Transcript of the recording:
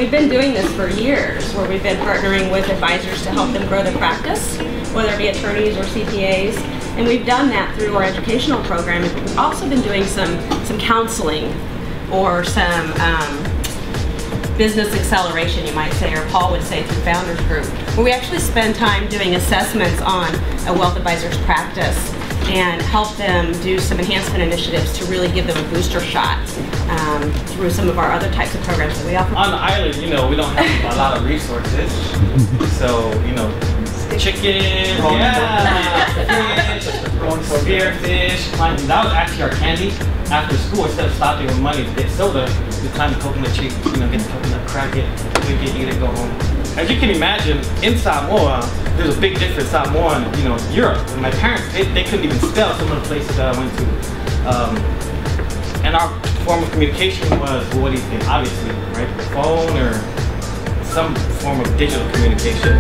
we've been doing this for years, where we've been partnering with advisors to help them grow their practice, whether it be attorneys or CPAs. And we've done that through our educational program. We've also been doing some counseling or some business acceleration, you might say, or Paul would say, through Founders Group, where we actually spend time doing assessments on a wealth advisor's practice and help them do some enhancement initiatives to really give them a booster shot through some of our other types of programs that we offer. On the island, you know, we don't have a lot of resources, so, you know, chicken, spearfish, plantain. That was actually our candy. After school, instead of stopping with money to get soda, we climb the coconut tree, you know, get the coconut, crack it, drink it, eat it, go home. As you can imagine, in Samoa, there's a big difference. Samoa and, you know, Europe. And my parents, they couldn't even spell some of the places that I went to. And our form of communication was, well, what do you think? Obviously, right? The phone or some form of digital communication.